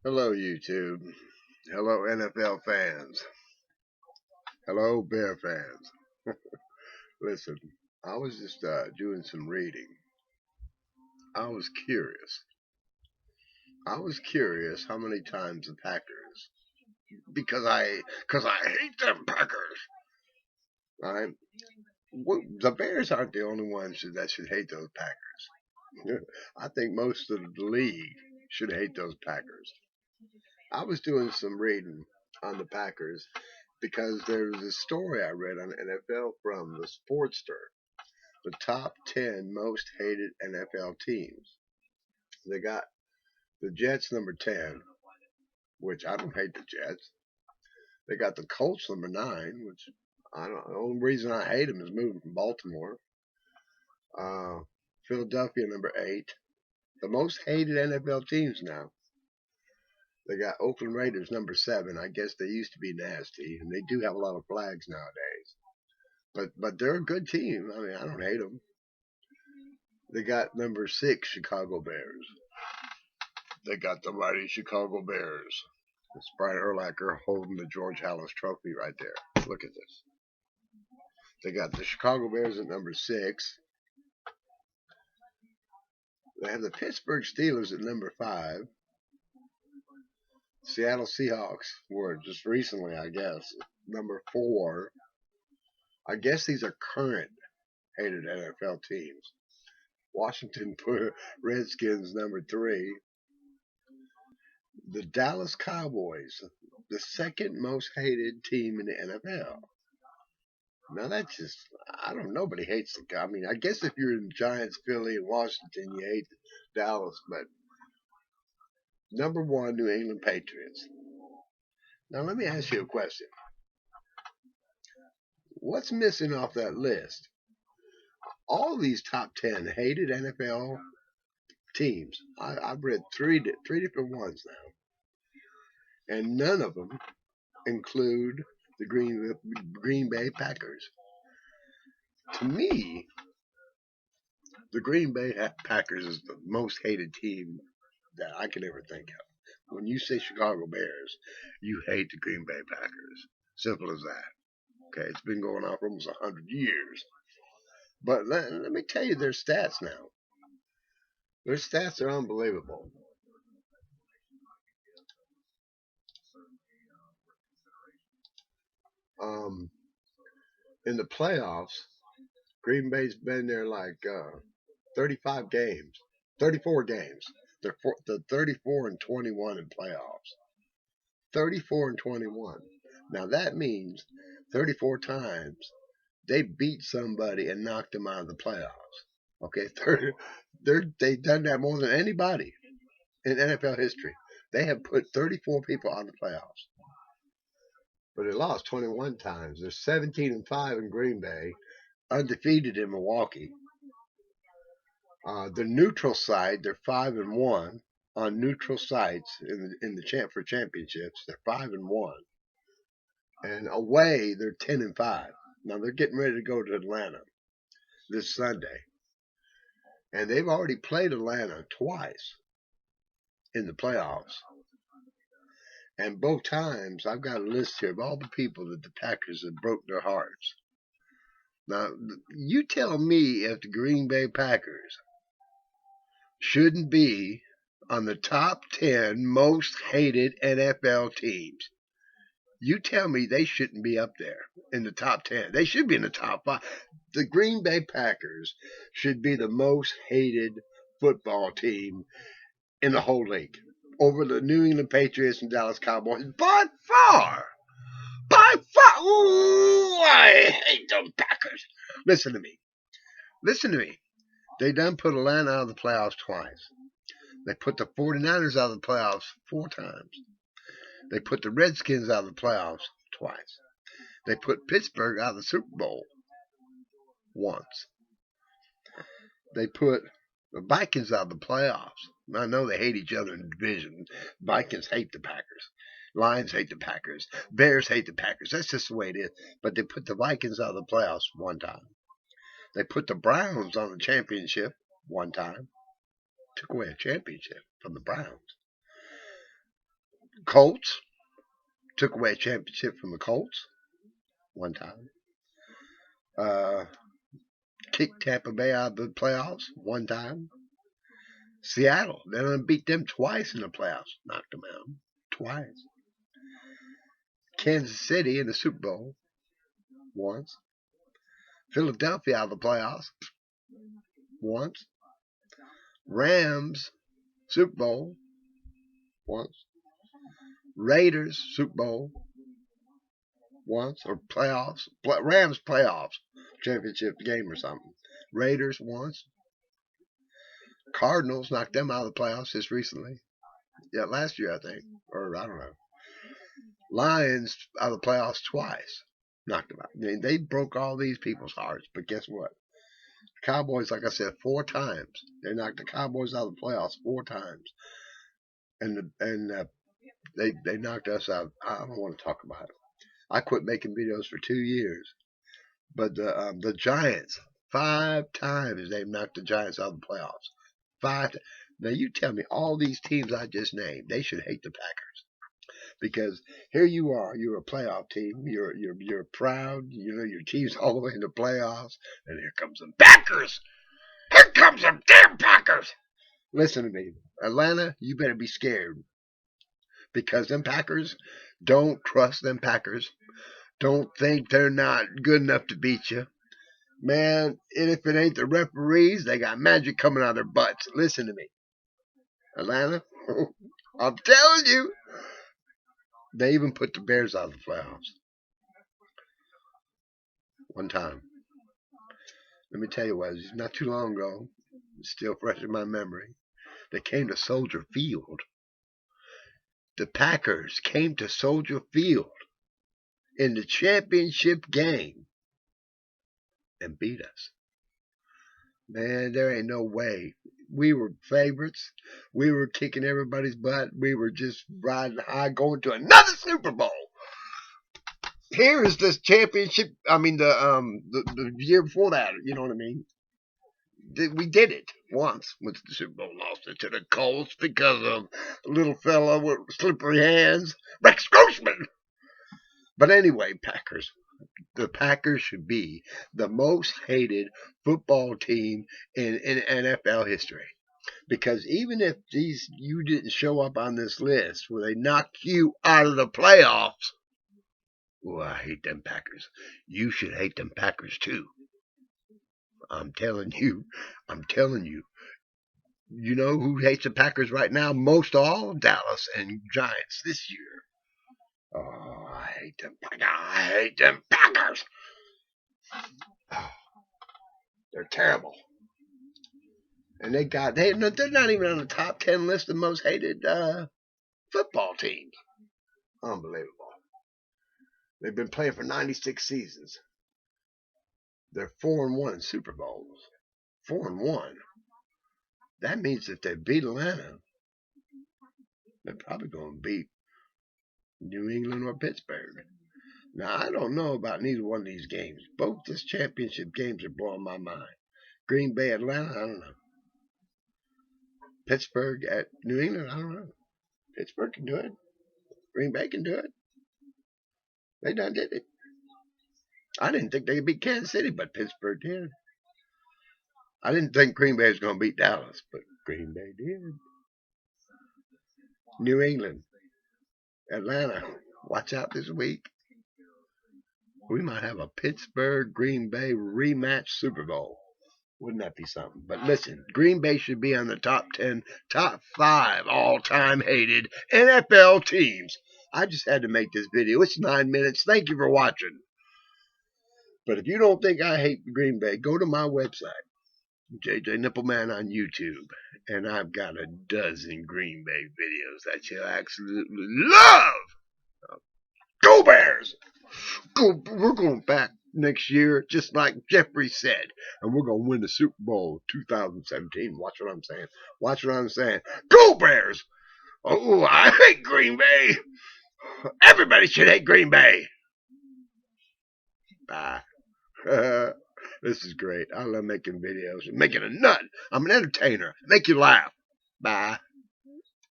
Hello, YouTube. Hello, NFL fans. Hello, Bear fans. Listen, I was just doing some reading. I was curious. I was curious how many times the Packers, because I hate them Packers. All right, the Bears aren't the only ones that should hate those Packers. I think most of the league should hate those Packers. I was doing some reading on the Packers because there was a story I read on NFL from the Sportster, the top 10 most hated NFL teams. They got the Jets number 10, which I don't hate the Jets. They got the Colts number 9, which I don't. The only reason I hate them is moving from Baltimore. Uh, Philadelphia number 8, the most hated NFL teams now. They got Oakland Raiders number 7. I guess they used to be nasty, and they do have a lot of flags nowadays. But they're a good team. I mean, I don't hate them. They got number 6 Chicago Bears. They got the mighty Chicago Bears. It's Brian Urlacher holding the George Halas Trophy right there. Look at this. They got the Chicago Bears at number 6. They have the Pittsburgh Steelers at number 5. Seattle Seahawks were just recently, I guess, number 4. I guess these are current hated NFL teams. Washington Redskins number 3. The Dallas Cowboys, the second most hated team in the NFL. Now that's just, I don't know, nobody hates the, I mean, I guess if you're in Giants, Philly, and Washington, you hate Dallas, but number 1, New England Patriots. Now let me ask you a question. What's missing off that list? All these top 10 hated NFL teams. I've read three different ones now, and none of them include the Green Bay Packers. To me, the Green Bay Packers is the most hated team that I can ever think of. When you say Chicago Bears, you hate the Green Bay Packers. Simple as that. Okay, it's been going on for almost 100 years. But let me tell you their stats now. Their stats are unbelievable. In the playoffs, Green Bay's been there like 35 games, 34 games. They're 34 and 21 in playoffs. 34 and 21. Now that means 34 times they beat somebody and knocked them out of the playoffs. Okay, they've done that more than anybody in NFL history. They have put 34 people out of the playoffs. But they lost 21 times. They're 17 and 5 in Green Bay, undefeated in Milwaukee. The neutral side, they're 5 and 1 on neutral sites in the for championships. They're 5 and 1, and away they're 10 and 5. Now they're getting ready to go to Atlanta this Sunday, and they've already played Atlanta twice in the playoffs. And both times, I've got a list here of all the people that the Packers have broke their hearts. Now, you tell me if the Green Bay Packers shouldn't be on the top 10 most hated NFL teams. You tell me they shouldn't be up there in the top 10. They should be in the top 5. The Green Bay Packers should be the most hated football team in the whole league, over the New England Patriots and Dallas Cowboys by far. By far. Ooh, I hate them Packers. Listen to me. Listen to me. They done put Atlanta out of the playoffs twice. They put the 49ers out of the playoffs 4 times. They put the Redskins out of the playoffs twice. They put Pittsburgh out of the Super Bowl once. They put the Vikings out of the playoffs. I know they hate each other in the division. Vikings hate the Packers. Lions hate the Packers. Bears hate the Packers. That's just the way it is. But they put the Vikings out of the playoffs 1 time. They put the Browns on the championship 1 time. Took away a championship from the Browns. Colts took away a championship from the Colts one time. Uh, Kicked Tampa Bay out of the playoffs one time. Seattle, they done beat them twice in the playoffs. Knocked them out twice. Kansas City in the Super Bowl once. Philadelphia out of the playoffs once. Rams Super Bowl once. Raiders Super Bowl once, or playoffs. Rams playoffs championship game or something. Raiders once. Cardinals knocked them out of the playoffs just recently. Yeah, last year I think, or I don't know. Lions out of the playoffs twice. Knocked them out. I mean, they broke all these people's hearts, but guess what? Cowboys, like I said, 4 times. They knocked the Cowboys out of the playoffs 4 times, and they knocked us out. I don't want to talk about it. I quit making videos for 2 years, but the Giants 5 times they've knocked the Giants out of the playoffs. 5. Now you tell me, all these teams I just named, they should hate the Packers. Because here you are, you're a playoff team, you're proud, your team's all the way in the playoffs, and here comes the Packers. Here comes the damn Packers. Listen to me, Atlanta, you better be scared, because them Packers, don't trust them Packers. Don't think they're not good enough to beat you. Man, and if it ain't the referees, they got magic coming out of their butts. Listen to me, Atlanta, I'm telling you. They even put the Bears out of the playoffs one time. Let me tell you what, not too long ago, it's still fresh in my memory, they came to Soldier Field. The Packers came to Soldier Field in the championship game and beat us. Man, there ain't no way. We were favorites. We were kicking everybody's butt. We were just riding high, going to another Super Bowl. Here is this championship. I mean, the year before that. You know what I mean? We did it once with the Super Bowl. Lost it to the Colts because of a little fella with slippery hands, Rex Grossman. But anyway, Packers. The Packers should be the most hated football team in NFL history. Because even if you didn't show up on this list where they knocked you out of the playoffs, oh, I hate them Packers. You should hate them Packers too. I'm telling you. You know who hates the Packers right now? Most all? Dallas and Giants this year. Oh, I hate them Packers. I hate them Packers. Oh, they're terrible. And they're not even on the top 10 list of most hated football teams. Unbelievable. They've been playing for 96 seasons. They're 4-1 in Super Bowls. 4-1. That means if they beat Atlanta, they're probably going to beat New England or Pittsburgh. Now, I don't know about neither one of these games. Both these championship games are blowing my mind. Green Bay, Atlanta, I don't know. Pittsburgh at New England, I don't know. Pittsburgh can do it. Green Bay can do it. They done did it. I didn't think they could beat Kansas City, but Pittsburgh did. I didn't think Green Bay was going to beat Dallas, but Green Bay did. New England, Atlanta, watch out this week. We might have a Pittsburgh-Green Bay rematch Super Bowl. Wouldn't that be something? But listen, Green Bay should be on the top 10, top 5 all-time hated NFL teams. I just had to make this video. It's 9 minutes. Thank you for watching. But if you don't think I hate Green Bay, go to my website, JJ Nippleman on YouTube, and I've got a dozen Green Bay videos that you'll absolutely love. Go Bears! We're going back next year, just like Jeffrey said, and we're going to win the Super Bowl 2017. Watch what I'm saying. Watch what I'm saying. Go Bears! Oh, I hate Green Bay. Everybody should hate Green Bay. Bye. This is great. I love making videos and making a nut. I'm an entertainer. Make you laugh. Bye.